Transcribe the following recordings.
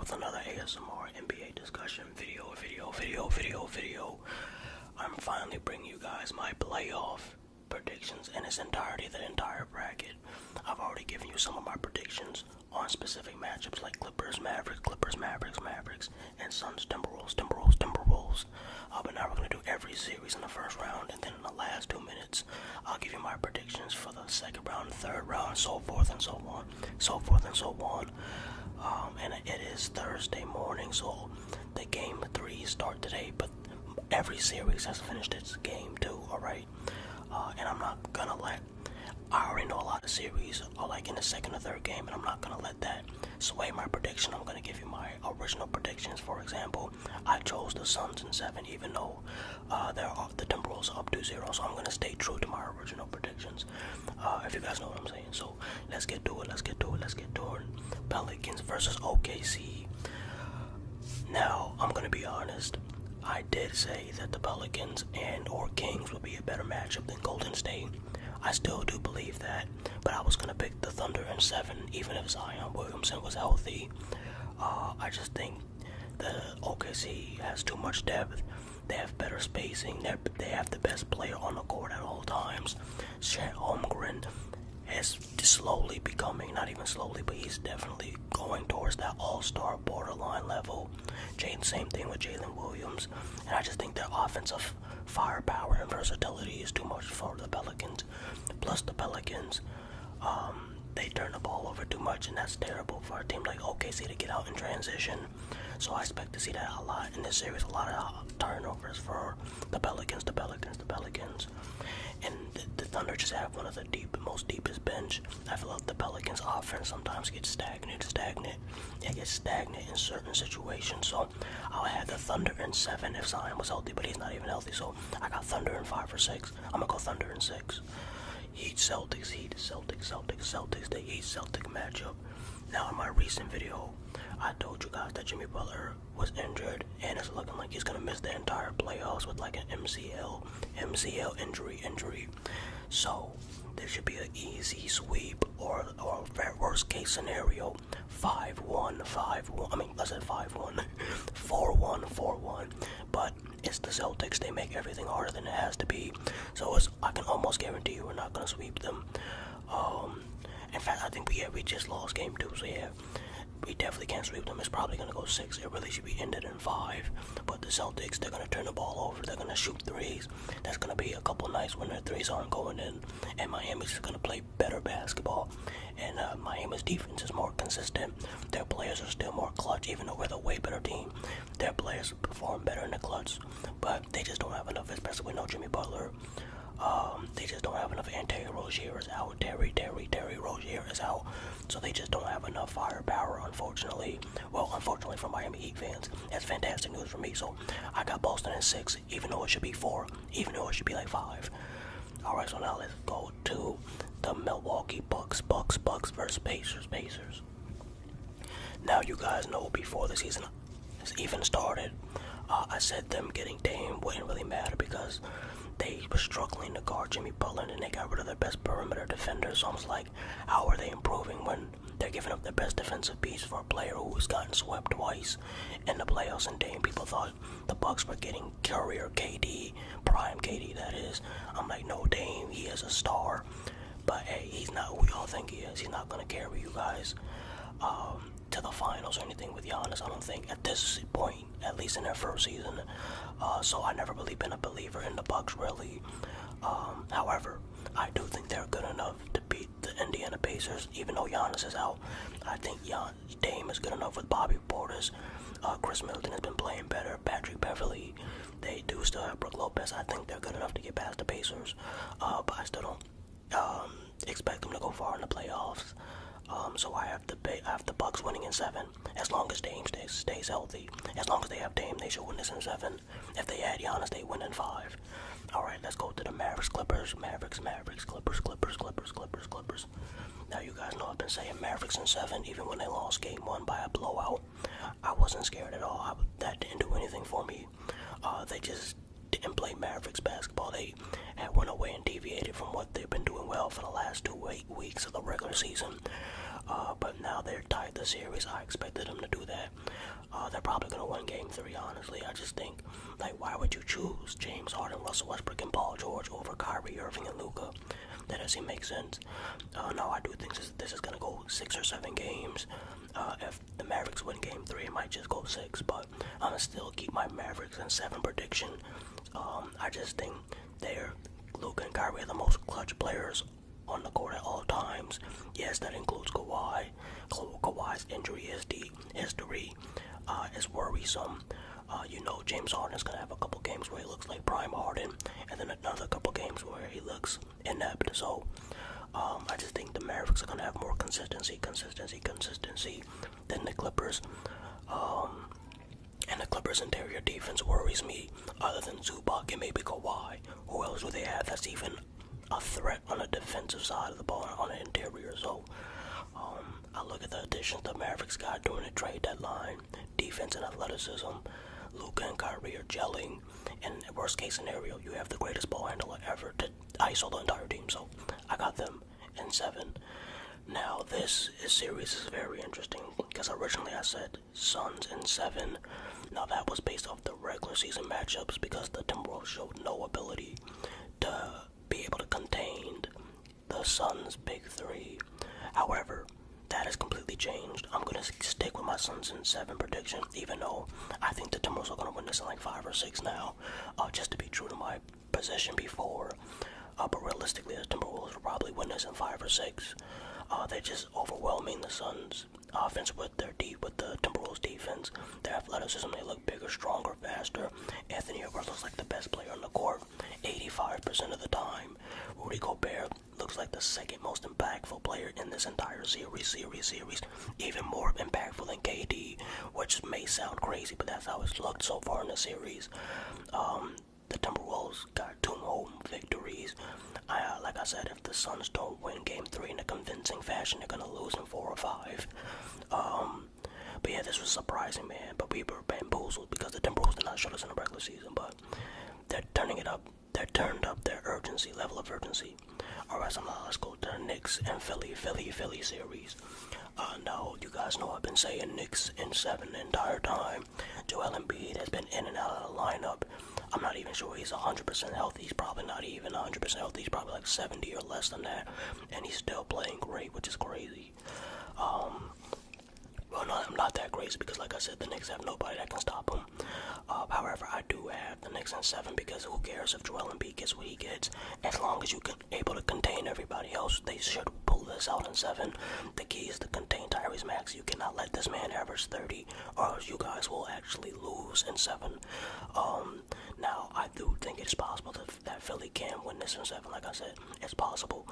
with another ASMR NBA discussion video. I'm finally bringing you guys my playoff predictions in its entirety, the entire bracket. I've already given you some of my predictions on specific matchups like Clippers, Mavericks, and Suns, Timberwolves. But now we're going to do every series in the first round, and then in the last 2 minutes, I'll give you my predictions for the second round, third round, so forth and so on. And it is Thursday morning, so the game 3 start today, but every series has finished its game too, alright? And I'm not gonna I already know a lot of series are like in the second or third game, and I'm not gonna let that sway my prediction. I'm gonna give you my original predictions. For example, I chose the Suns in 7, even though the Timberwolves are up 2-0, so I'm gonna stay true to my original predictions. If you guys know what I'm saying. So let's get to it. Pelicans versus OKC. Now, I'm gonna be honest. I did say that the Pelicans and or Kings would be a better matchup than Golden State. I still do believe that, but I was going to pick the Thunder in 7, even if Zion Williamson was healthy. I just think the OKC has too much depth. They have better spacing. They have the best player on the court at all times. Chet Holmgren is slowly becoming, not even slowly, but he's definitely going towards that all-star borderline level. Same thing with Jalen Williams. And I just think their offensive firepower and versatility is too much for the Pelicans. Plus the Pelicans, they turn the ball over too much, and that's terrible for a team like OKC to get out in transition. So I expect to see that a lot in this series, a lot of turnovers for the Pelicans. And the Thunder just have one of the most deepest bench. I feel like the Pelicans' offense sometimes gets stagnant. It gets stagnant in certain situations. So I'll have the Thunder in 7 if Zion was healthy, but he's not even healthy. So I got Thunder in 5 or 6. I'm gonna go Thunder in 6. Celtics, the Heat-Celtic matchup. Now in my recent video, I told you guys that Jimmy Butler was injured, and it's looking like he's gonna miss the entire playoffs with like an MCL injury. So there should be an easy sweep, or worst case scenario, 5-1. I mean, I said 5-1, 4-1. But it's the Celtics. They make everything harder than it has to be. So I can almost guarantee you we're not gonna sweep them. In fact, I think we just lost game 2, so yeah, we definitely can't sweep them. It's probably gonna go 6. It really should be ended in 5. But the Celtics, they're gonna turn the ball over. They're gonna shoot threes. That's gonna be a couple nights when their threes aren't going in, and Miami's gonna play better basketball. And Miami's defense is more consistent. Their players are still more clutch, even though we're the way better team. Their players perform better in the clutch, but they just don't have enough, especially with no Jimmy Butler. They just don't have enough. And Terry Rozier is out. Terry Rozier is out. So they just don't have enough firepower, unfortunately. Well, unfortunately for Miami Heat fans. That's fantastic news for me. So I got Boston in 6, even though it should be 4, even though it should be like 5. Alright, so now let's go to the Milwaukee Bucks versus Pacers. Now you guys know before the season even started, I said them getting Dame wouldn't really matter because they were struggling to guard Jimmy Butler, and they got rid of their best perimeter defender. So I was like, how are they improving when they're giving up their best defensive piece for a player who's gotten swept twice in the playoffs? And Dame, people thought the Bucks were getting Curry or KD, prime KD that is. I'm like, no, Dame, he is a star, but hey, he's not who y'all think he is. He's not gonna carry you guys to the finals or anything with Giannis, I don't think, at this point, at least in their first season. So I never really been a believer in the Bucks, really. However, I do think they're good enough to beat the Indiana Pacers, even though Giannis is out. I think Dame is good enough with Bobby Portis. Chris Middleton has been playing better. Patrick Beverley. They do still have Brook Lopez. I think they're good enough to get past the Pacers. But I still don't expect them to go far in the playoffs. So I have the Bucks winning in 7, as long as Dame stays healthy. As long as they have Dame, they should win this in 7. If they had Giannis, they win in 5. Alright, let's go to the Mavericks, Clippers. Clippers. Now you guys know I've been saying Mavericks in 7, even when they lost game 1 by a blowout. I wasn't scared at all. That didn't do anything for me. They just didn't play Mavericks basketball. They had went away and deviated from what they've been doing well for the last 2 weeks of the regular season. But now they're tied the series. I expected them to do that. They're probably gonna win Game 3. Honestly, I just think, like, why would you choose James Harden, Russell Westbrook, and Paul George over Kyrie Irving and Luka? That doesn't make sense. No, I do think this is gonna go 6 or 7 games. If the Mavericks win Game 3, it might just go 6, but I'm gonna still keep my Mavericks in 7 prediction. I just think Luka and Kyrie are the most clutch players on the court at all times. Yes, that includes Kawhi. Kawhi's injury history is worrisome. James Harden is gonna have a couple games where he looks like prime Harden, and then another couple games where he looks inept. So I just think the Mavericks are gonna have more consistency than the Clippers. And the Clippers' interior defense worries me. Other than Zubac and maybe Kawhi, who else do they have that's even a threat on the defensive side of the ball on the interior? So I look at the additions the Mavericks got during the trade deadline. Defense and athleticism. Luka and Kyrie are gelling. And worst case scenario, you have the greatest ball handler ever to ISO the entire team. So I got them in 7. Now this series is very interesting because originally I said Suns in 7. Now that was based off the regular season matchups because the Timberwolves showed no ability to be able to contain the Suns' big 3. However, that has completely changed. I'm going to stick with my Suns in 7 prediction, even though I think the Timberwolves are going to win this in like 5 or 6 now, just to be true to my position before. But realistically, the Timberwolves will probably win this in 5 or 6. They're just overwhelming the Suns' offense with the Timberwolves' defense. Their athleticism, they look bigger, stronger, faster. Anthony Edwards looks like the best player on the court 85% of the time. Rudy Gobert looks like the second most impactful player in this entire series. Even more impactful than KD, which may sound crazy, but that's how it's looked so far in the series. The Timberwolves got 2 home victories. Like I said, if the Suns don't win Game 3 in a convincing fashion, they're gonna lose in 4 or 5. But yeah, this was surprising, man. But we were bamboozled because the Timberwolves did not show us in the regular season. But they're turning it up. They're turned up their level of urgency. Alright, so now let's go to the Knicks and Philly series. Now, you guys know I've been saying Knicks in 7 the entire time. Joel Embiid has been in and out of the lineup. I'm not even sure he's 100% healthy. He's probably not even 100% healthy. He's probably like 70 or less than that. And he's still playing great, which is crazy. Well, I'm not that crazy because, like I said, the Knicks have nobody that can stop him. However, I do have the Knicks in 7 because who cares if Joel Embiid gets what he gets? As long as you can able to contain everybody else, they should pull this out in 7. The key is to contain Tyrese Maxey. You cannot let this man average 30, or else you guys will actually lose in 7. Now, I do think it's possible that Philly can win this in 7. Like I said, it's possible.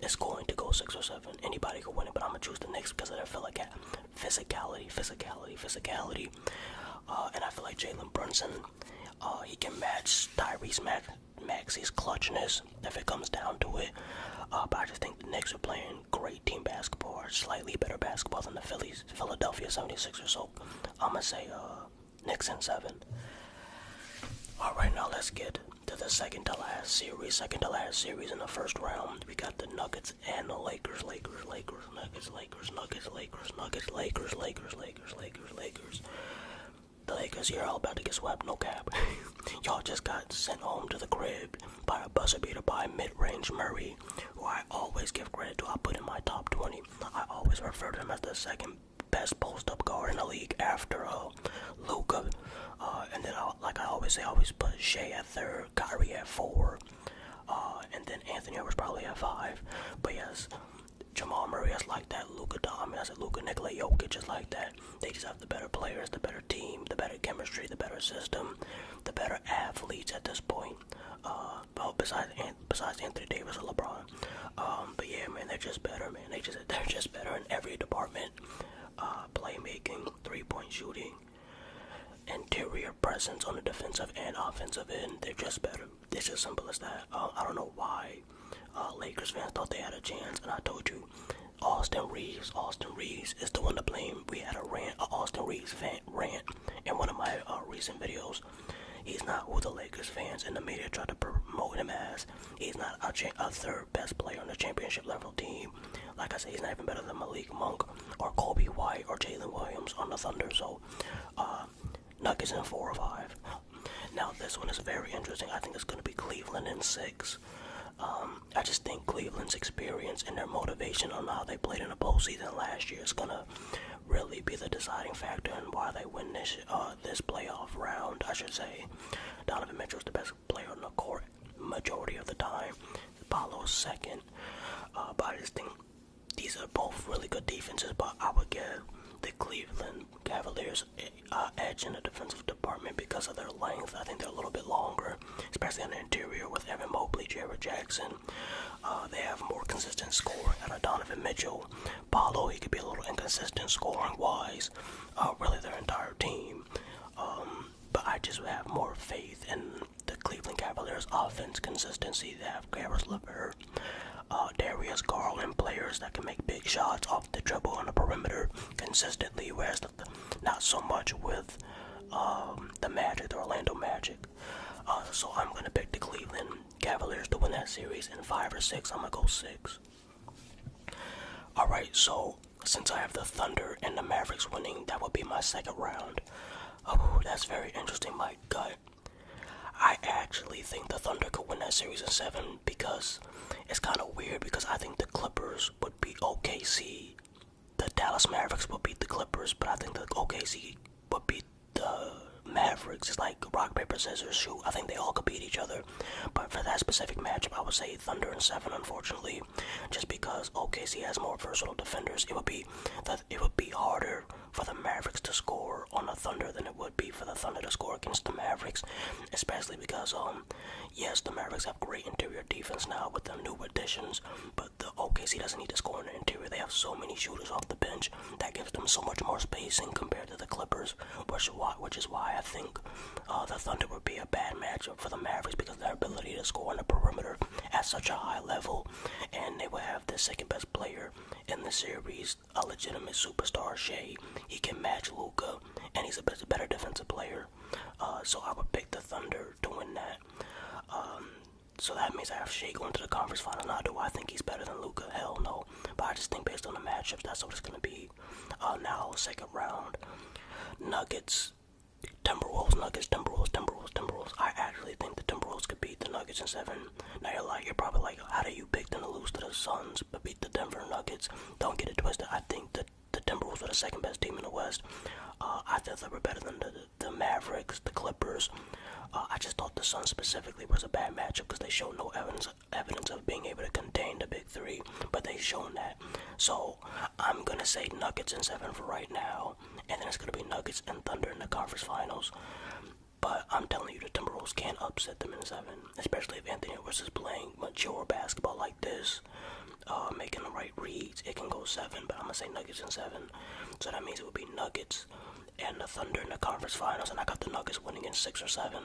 It's going to go 6 or 7. Anybody can win it, but I'm going to choose the Knicks because of their physicality. And I feel like Jalen Brunson, he can match Tyrese Maxey's clutchness if it comes down to it. But I just think the Knicks are playing great team basketball, or slightly better basketball than the Philadelphia 76ers. So I'm going to say Knicks in 7. Alright, now let's get to the second to last series in the first round. We got the Nuggets and the Lakers. The Lakers, you're all about to get swept, no cap. Y'all just got sent home to the crib by a buzzer beater by mid-range Murray, who I always give credit to. I put in my top 20. I always refer to him as the second best post-up guard in the league after Luka. And then, like I always say, I always put Shea at 3rd, Kyrie at 4, and then Anthony Edwards probably at 5. But yes, Jamal Murray is like that. Luka Nikola Jokic is like that. They just have the better players, the better team, the better chemistry, the better system, the better athletes at this point. Well, besides Anthony Davis or LeBron. But yeah, man, they're just better, man. They're just better in every department. Playmaking, 3-point shooting, interior presence on the defensive and offensive end. They're just better. It's as simple as that. I don't know why Lakers fans thought they had a chance, and I told you, Austin Reeves is the one to blame. We had a Austin Reeves fan rant in one of my recent videos. He's not who the Lakers fans and the media tried to promote him as. He's not a 3rd best player on the championship level team. Like I said, he's not even better than Malik Monk or Kobe White or Jalen Williams on the Thunder. So, Nuggets in 4 or 5. Now, this one is very interesting. I think it's going to be Cleveland in 6. I just think Cleveland's experience and their motivation on how they played in the postseason last year is going to really be the deciding factor in why they win this playoff round, I should say. Donovan Mitchell's the best player on the court majority of the time. Paolo's second. But I just think these are both really good defenses, but I would give the Cleveland Cavaliers edge in the defensive department because of their length. I think they're a little bit longer, especially on the interior with Evan Mobley, Jared Jackson. They have more consistent scoring out of Donovan Mitchell. Paolo, he could be a little inconsistent scoring-wise, really their entire team. But I just have more faith in the Cleveland Cavaliers' offense consistency. They have Caris LeVert, Darius Garland, players that can make big shots off the dribble on the perimeter consistently, whereas not so much with the Magic, the Orlando Magic. So I'm going to pick the Cleveland Cavaliers to win that series in 5 or 6. I'm going to go 6. Alright, so since I have the Thunder and the Mavericks winning, that would be my second round. Oh, that's very interesting, my gut. I actually think the Thunder could win that series in 7 because it's kind of weird because I think the Clippers would beat OKC. The Dallas Mavericks would beat the Clippers, but I think the OKC would beat the Mavericks. It's like rock, paper, scissors, shoot. I think they all could beat each other. But for that specific matchup, I would say Thunder in 7, unfortunately. Just because OKC has more versatile defenders, it would be harder for the Mavericks to score on the Thunder than it would be for the Thunder to score against the Mavericks. Especially because, yes, the Mavericks have great interior defense now with the new additions, but the OKC doesn't need to score in the interior. They have so many shooters off the bench that gives them so much more spacing compared to the Clippers, which is why I think the Thunder would be a bad matchup for the Mavericks because of their ability to score on the perimeter at such a high level, and they would have the second best player in the series, a legitimate superstar, Shea. He can match Luka, and he's a better defensive player. So I would pick the Thunder to win that. So that means I have Shea going to the conference final. Now, do I think he's better than Luka? Hell no. But I just think based on the matchups, that's what it's going to be. Now, second round. Nuggets, Timberwolves, Nuggets, Timberwolves. I actually think the Timberwolves could beat the Nuggets in 7. Now you're probably like, how do you pick them to lose to the Suns but beat the Denver Nuggets? Don't get it twisted. I think that the Timberwolves were the second best team in the West. I thought they were better than the Mavericks, the Clippers. I just thought the Suns specifically was a bad matchup because they showed no evidence of being able to contain the big three, but they've shown that. So I'm going to say Nuggets in 7 for right now, and then it's going to be Nuggets and Thunder in the conference finals. But I'm telling you, the Timberwolves can't upset them in 7, especially if Anthony Edwards is playing mature basketball like this, making the right reads. It can go 7, but I'm going to say Nuggets in 7. So that means it would be Nuggets and the Thunder in the conference finals, and I got the Nuggets winning in 6 or 7.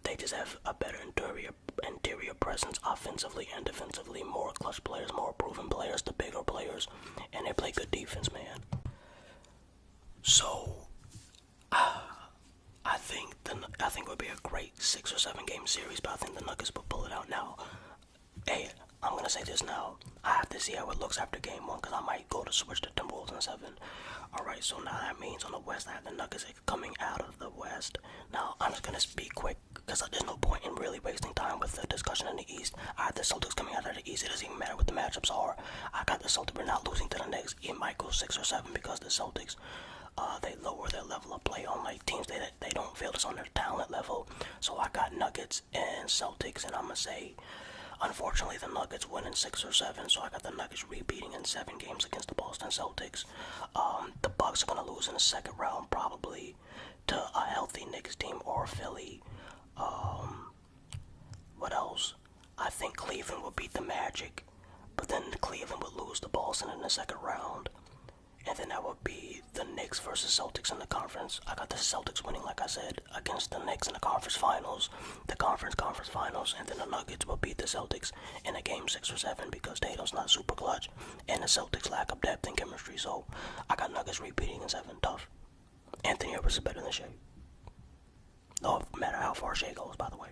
They just have a better interior presence offensively and defensively, more clutch players, more proven players, the bigger players, and they play good defense, man. So I think it would be a great 6 or 7 game series, but I think the Nuggets will pull it out. Now, hey, I'm gonna say this now. I have to see how it looks after game 1 because I might go to switch to Timberwolves in 7. Alright, so now that means on the West I have the Nuggets coming out of the West. Now I'm just gonna speak quick because there's no point in really wasting time with the discussion in the East. I have the Celtics coming out of the East. It doesn't even matter what the matchups are. I got the Celtics. We're not losing to the Knicks. It might go 6 or 7 because the Celtics, they lower their level of play on like teams they don't feel it's on their talent level. So I got Nuggets and Celtics, and I'm gonna say, unfortunately, the Nuggets win in 6 or 7, so I got the Nuggets repeating in 7 games against the Boston Celtics. The Bucks are going to lose in the second round, probably to a healthy Knicks team or Philly. What else? I think Cleveland will beat the Magic, but then Cleveland would lose to Boston in the second round. And then that would be the Knicks versus Celtics in the conference. I got the Celtics winning, like I said, against the Knicks in the conference finals, the conference finals, and then the Nuggets will beat the Celtics in a game 6 or 7 because Tatum's not super clutch, and the Celtics lack of depth and chemistry. So I got Nuggets repeating in 7. Tough. Anthony Edwards is better than Shea. No matter how far Shea goes, by the way.